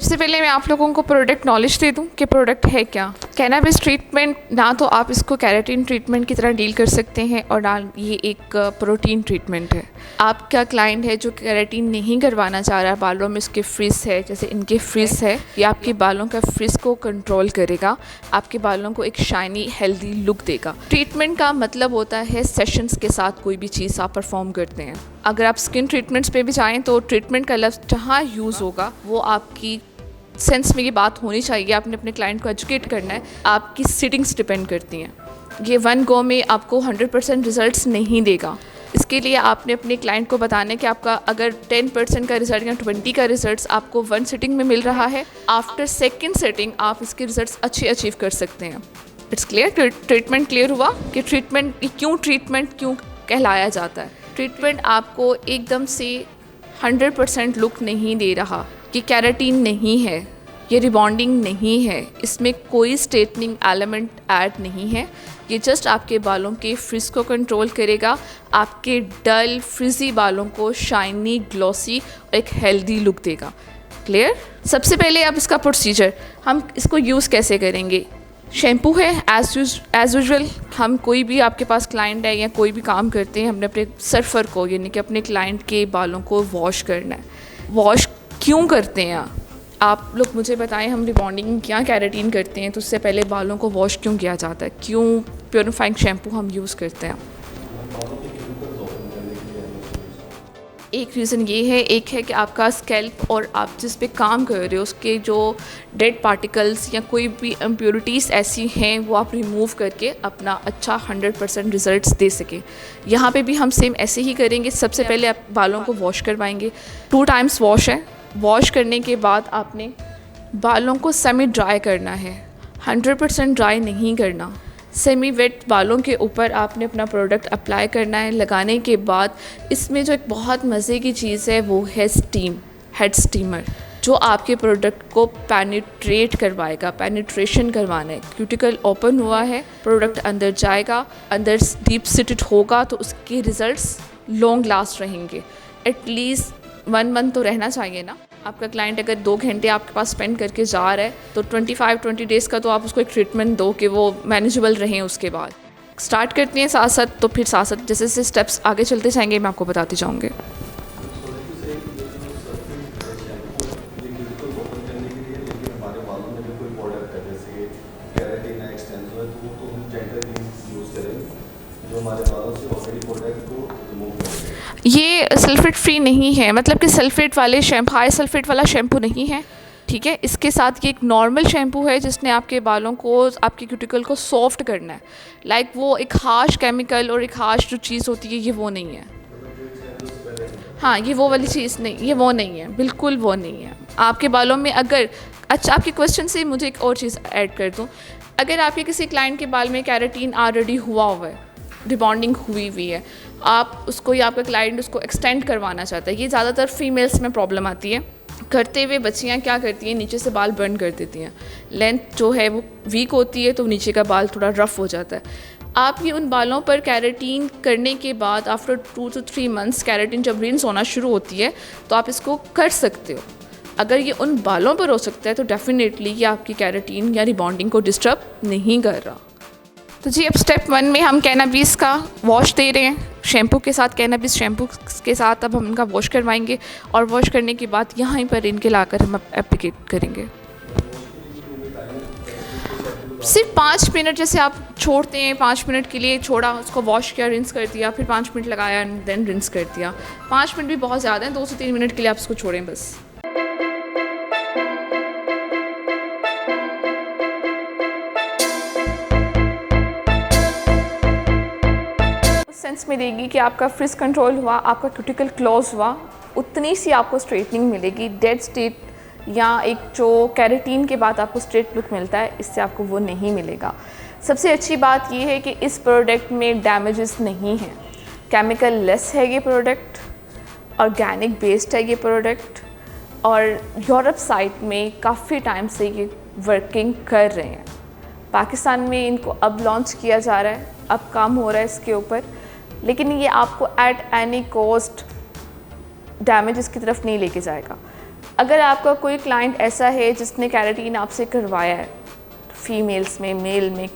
सबसे पहले मैं आप लोगों को प्रोडक्ट नॉलेज दे दूं कि प्रोडक्ट है क्या। कैनाबिस ट्रीटमेंट ना तो आप इसको कैराटिन ट्रीटमेंट की तरह डील कर सकते हैं और ना ये एक प्रोटीन ट्रीटमेंट है। आपका क्लाइंट है जो कैराटिन नहीं करवाना चाह रहा, बालों में इसके फ्रिज है, जैसे इनके फ्रिज है, ये आपके बालों का फ्रिज को कंट्रोल करेगा, आपके बालों को एक शाइनी हेल्दी लुक देगा। ट्रीटमेंट का मतलब होता है सेशंस के साथ कोई भी चीज़ आप परफॉर्म करते हैं। अगर आप स्किन ट्रीटमेंट्स पे भी जाएँ तो ट्रीटमेंट का लफ्ज़ जहाँ यूज़ होगा वो आपकी सेंस में ये बात होनी चाहिए। आपने अपने क्लाइंट को एजुकेट करना है, आपकी सिटिंग्स डिपेंड करती हैं। ये वन गो में आपको 100% रिजल्ट्स नहीं देगा। इसके लिए आपने अपने क्लाइंट को बताना है कि आपका अगर 10% का रिजल्ट या 20 का रिजल्ट्स आपको 1 सिटिंग में मिल रहा है, आफ्टर सेकेंड सिटिंग आप इसके रिजल्ट्स अच्छे अचीव कर सकते हैं। It's clear? ट्रीटमेंट क्लियर हुआ कि ट्रीटमेंट क्यों कहलाया जाता है। ट्रीटमेंट आपको एकदम से 100% लुक नहीं दे रहा। ये कैराटिन नहीं है, ये रिबॉन्डिंग नहीं है, इसमें कोई स्ट्रेटनिंग एलिमेंट ऐड नहीं है। ये जस्ट आपके बालों के फ्रिज को कंट्रोल करेगा, आपके डल फ्रिजी बालों को शाइनी, ग्लॉसी और एक हेल्दी लुक देगा। क्लियर? सबसे पहले अब इसका प्रोसीजर, हम इसको यूज़ कैसे करेंगे। शैम्पू है एज़ यूजुअल। हम कोई भी आपके पास क्लाइंट है या कोई भी काम करते हैं, हमने अपने सर्फर को यानी कि अपने क्लाइंट के बालों को वॉश करना है। वॉश क्यों करते हैं आप लोग मुझे बताएं। हम रिबॉन्डिंग क्या कैराटिन करते हैं तो उससे पहले बालों को वॉश क्यों किया जाता है, क्यों प्योरीफाइंग शैम्पू हम यूज़ करते हैं। एक रीज़न ये है, एक है कि आपका स्कैल्प और आप जिस पे काम कर रहे हो उसके जो डेड पार्टिकल्स या कोई भी इम्प्योरिटीज़ ऐसी हैं वो आप रिमूव करके अपना अच्छा 100% रिज़ल्ट्स दे सकें। यहाँ पे भी हम सेम ऐसे ही करेंगे। सबसे पहले आप बालों को वॉश करवाएंगे, 2 टाइम्स वॉश है। वॉश करने के बाद आपने बालों को सेमी ड्राई करना है, 100% ड्राई नहीं करना। सेमी वेट बालों के ऊपर आपने अपना प्रोडक्ट अप्लाई करना है। लगाने के बाद इसमें जो एक बहुत मज़े की चीज़ है वो है स्टीम, हेड स्टीमर, जो आपके प्रोडक्ट को पेनिट्रेट करवाएगा। पेनिट्रेशन करवाना है, क्यूटिकल ओपन हुआ है, प्रोडक्ट अंदर जाएगा, अंदर डीप सिटेड होगा तो उसके रिज़ल्ट्स लॉन्ग लास्ट रहेंगे। एटलीस्ट 1 मंथ तो रहना चाहिए ना। आपका क्लाइंट अगर 2 घंटे आपके पास स्पेंड करके जा रहा है तो 20 डेज़ का तो आप उसको एक ट्रीटमेंट दो कि वो मैनेजेबल रहें। उसके बाद स्टार्ट करते हैं साथ साथ, तो फिर साथ साथ जैसे जैसे स्टेप्स आगे चलते जाएंगे मैं आपको बताती जाऊँगी। ये सल्फेट फ्री नहीं है, मतलब कि सल्फेट वाले शैम्पू, हाई सल्फेट वाला शैम्पू नहीं है, ठीक है। इसके साथ ये एक नॉर्मल शैम्पू है जिसने आपके बालों को, आपके क्यूटिकल को सॉफ्ट करना है। लाइक वो एक हार्श केमिकल और एक हार्श जो चीज़ होती है ये वो नहीं है। हाँ, ये वो वाली चीज़ नहीं, ये वो नहीं है, बिल्कुल वो नहीं है। आपके बालों में अगर, अच्छा आपके क्वेश्चन से मुझे एक और चीज़ ऐड कर दूँ। अगर आपके किसी क्लाइंट के बाल में कैराटिन ऑलरेडी हुआ है, रिबॉन्डिंग हुई हुई है, आप उसको या आपका क्लाइंट उसको एक्सटेंड करवाना चाहता है, ये ज़्यादातर फीमेल्स में प्रॉब्लम आती है। करते हुए बच्चियाँ क्या करती हैं, नीचे से बाल बर्न कर देती हैं। लेंथ जो है वो वीक होती है तो नीचे का बाल थोड़ा रफ़ हो जाता है। आप ये उन बालों पर कैराटिन करने के बाद आफ्टर 2 to 3 मंथ्स कैराटिन जब रिंस होना शुरू होती है तो आप इसको कर सकते हो। अगर ये उन बालों पर हो सकता है तो डेफिनेटली ये आपकी कैराटिन या रिबॉन्डिंग को डिस्टर्ब नहीं कर रहा। तो जी अब स्टेप 1 में हम कैनाबिस का वॉश दे रहे हैं शैम्पू के साथ। कैनाबिस शैम्पू के साथ अब हम इनका वॉश करवाएंगे और वॉश करने के बाद यहाँ पर इनके लाकर हम एप्लीकेट करेंगे। सिर्फ 5 मिनट जैसे आप छोड़ते हैं, 5 मिनट के लिए छोड़ा, उसको वॉश किया, रिंस कर दिया, फिर 5 मिनट लगाया एंड देन रिंस कर दिया। 5 मिनट भी बहुत ज़्यादा है, 2 से 3 मिनट के लिए आप उसको छोड़ें बस। सेंस में देगी कि आपका फ्रिज कंट्रोल हुआ, आपका क्यूटिकल क्लोज हुआ, उतनी सी आपको स्ट्रेटनिंग मिलेगी। डेड स्टेट या एक जो कैराटिन के बाद आपको स्ट्रेट लुक मिलता है, इससे आपको वो नहीं मिलेगा। सबसे अच्छी बात ये है कि इस प्रोडक्ट में डैमेजेस नहीं हैं, केमिकल लेस है ये प्रोडक्ट, ऑर्गेनिक बेस्ड है ये प्रोडक्ट, और यूरोप साइड में काफ़ी टाइम से ये वर्किंग कर रहे हैं। पाकिस्तान में इनको अब लॉन्च किया जा रहा है, अब काम हो रहा है इसके ऊपर, लेकिन ये आपको एट एनी कॉस्ट डैमेजेस की तरफ नहीं लेके जाएगा। अगर आपका कोई क्लाइंट ऐसा है जिसने कैरेटीन आपसे करवाया है, फीमेल्स में, मेल में,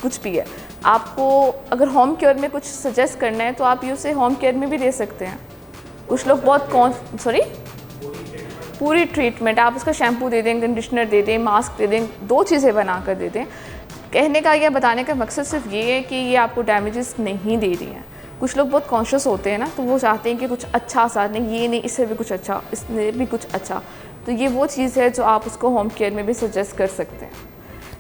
कुछ भी है, आपको अगर होम केयर में कुछ सजेस्ट करना है तो आप ये उसे होम केयर में भी दे सकते हैं। कुछ लोग बहुत पूरी ट्रीटमेंट, आप उसका शैम्पू दे दें, कंडीशनर दे दें, मास्क दे दें, 2 चीज़ें बना कर दे दें। कहने का या बताने का मकसद सिर्फ ये है कि ये आपको डैमेजेस नहीं दे रही हैं। कुछ लोग बहुत कॉन्शियस होते हैं ना, तो वो चाहते हैं कि कुछ अच्छा सा, नहीं ये नहीं, इससे भी कुछ अच्छा, इससे भी कुछ अच्छा। तो ये वो चीज़ है जो आप उसको होम केयर में भी सजेस्ट कर सकते हैं।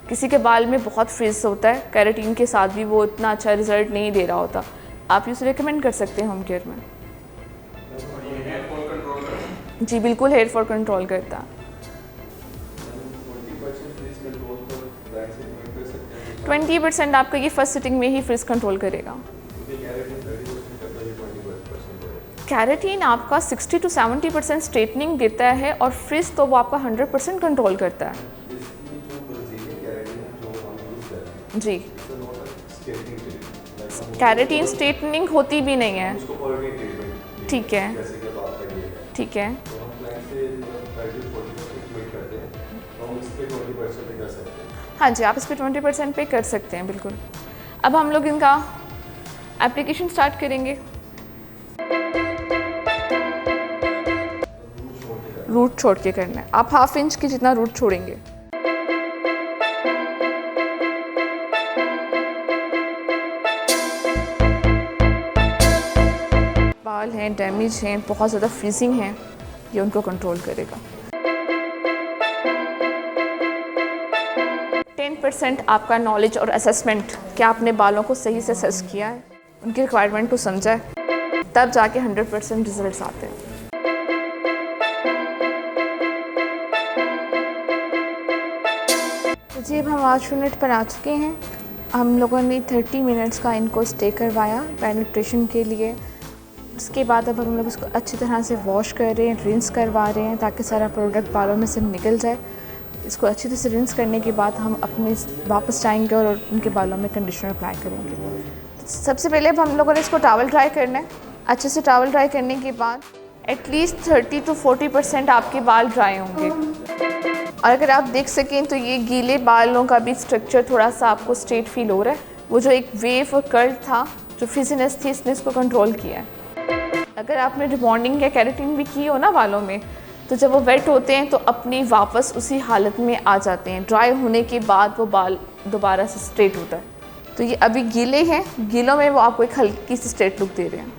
किसी के बाल में बहुत फ्रिज होता है, कैरेटीन के साथ भी वो इतना अच्छा रिजल्ट नहीं दे रहा होता, आप उसे रिकमेंड कर सकते हैं होम केयर में। जी बिल्कुल, हेयर फॉल कंट्रोल करता है। 20% आपका ये फर्स्ट सिटिंग में ही फ्रिज कंट्रोल करेगा। कैरेटीन आपका 60 to 70% स्ट्रेटनिंग देता है और फ्रिज तो वो आपका 100% कंट्रोल करता है। जी, कैरेटीन स्ट्रेटनिंग होती भी नहीं है। ठीक है, ठीक है। हाँ जी, आप इस पर 20% पे कर सकते हैं, बिल्कुल। अब हम लोग इनका एप्लीकेशन स्टार्ट करेंगे। रूट छोड़ के करना है, आप 1/2 इंच की जितना रूट छोड़ेंगे। बाल हैं, डैमेज हैं, बहुत ज़्यादा फ्रीजिंग हैं, ये उनको कंट्रोल करेगा। 10% आपका नॉलेज और असेसमेंट, क्या आपने बालों को सही से असेस किया है, उनकी रिक्वायरमेंट को समझा है, तब जाके 100% रिजल्ट्स आते हैं। तो जी, अब हम 8 मिनट पर आ चुके हैं। हम लोगों ने 30 मिनट्स का इनको स्टे करवाया पेनिट्रेशन के लिए। उसके बाद अब हम लोग इसको अच्छी तरह से वॉश कर रहे हैं, रिंस करवा रहे हैं ताकि सारा प्रोडक्ट बालों में से निकल जाए। इसको अच्छी तरह से रिंस करने के बाद हम अपने वापस जाएंगे और उनके बालों में कंडीशनर अप्लाई करेंगे। सबसे पहले अब हम लोगों ने इसको टॉवल ड्राई करना है। अच्छे से टॉवल ड्राई करने के बाद एटलीस्ट 30 to 40% आपके बाल ड्राई होंगे। और अगर आप देख सकें तो ये गीले बालों का भी स्ट्रक्चर थोड़ा सा आपको स्ट्रेट फील हो रहा है। वो जो एक वेव और कर्ल था, जो फ्रिजीनेस थी, इसने इसको कंट्रोल किया है। अगर आपने रिबॉन्डिंग या केराटिन भी की हो ना बालों में, तो जब वो वेट होते हैं तो अपनी वापस उसी हालत में आ जाते हैं। ड्राई होने के बाद वो बाल दोबारा से स्ट्रेट होता है। तो ये अभी गीले हैं, गीलों में वो आपको एक हल्की सी स्ट्रेट लुक दे रहे हैं।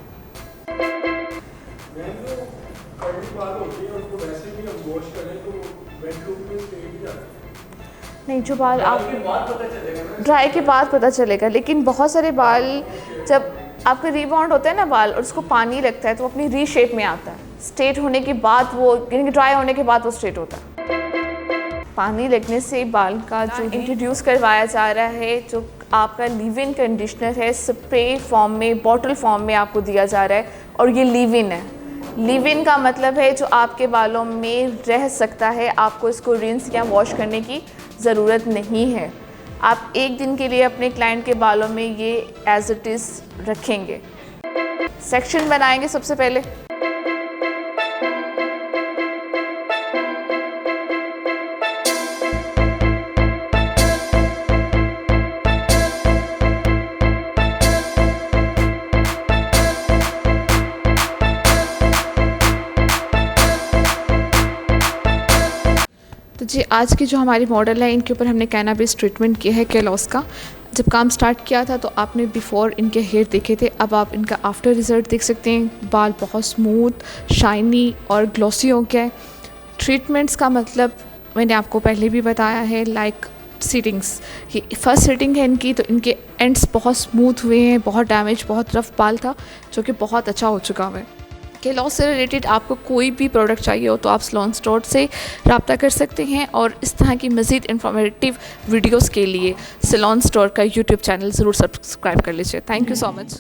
नहीं, जो बाल आप ड्राई के बाद पता चलेगा, लेकिन बहुत सारे बाल जब आपका रीबाउंड होता है ना बाल और उसको पानी लगता है तो अपनी री शेप में आता है। स्ट्रेट होने के बाद वो, यानी ड्राई होने के बाद वो स्ट्रेट होता है। पानी लगने से बाल का जो इंट्रोड्यूस करवाया जा रहा है, जो आपका लीव इन कंडीशनर है, स्प्रे फॉर्म में, बॉटल फॉर्म में आपको दिया जा रहा है। और ये लीव इन है। लीव इन का मतलब है जो आपके बालों में रह सकता है, आपको इसको रिंस या वॉश करने की ज़रूरत नहीं है। आप एक दिन के लिए अपने क्लाइंट के बालों में ये एज इट इज़ रखेंगे। सेक्शन बनाएंगे सबसे पहले। तो जी, आज की जो हमारी मॉडल है, इनके ऊपर हमने कैनाबिस ट्रीटमेंट किया है केलॉस का। जब काम स्टार्ट किया था तो आपने बिफ़ोर इनके हेयर देखे थे, अब आप इनका आफ्टर रिज़ल्ट देख सकते हैं। बाल बहुत स्मूथ, शाइनी और ग्लॉसी हो गया है। ट्रीटमेंट्स का मतलब मैंने आपको पहले भी बताया है, लाइक सीटिंग्स। ये फर्स्ट सीटिंग है इनकी, तो इनके एंड्स बहुत स्मूथ हुए हैं, बहुत डैमेज, बहुत रफ बाल था, जो कि बहुत अच्छा हो चुका है। केलॉस से रिलेटेड आपको कोई भी प्रोडक्ट चाहिए हो तो आप सलोन स्टोर से रब्ता कर सकते हैं। और इस तरह की मज़ीद इन्फॉर्मेटिव वीडियोस के लिए सलोन स्टोर का यूट्यूब चैनल ज़रूर सब्सक्राइब कर लीजिए। Thank you so much.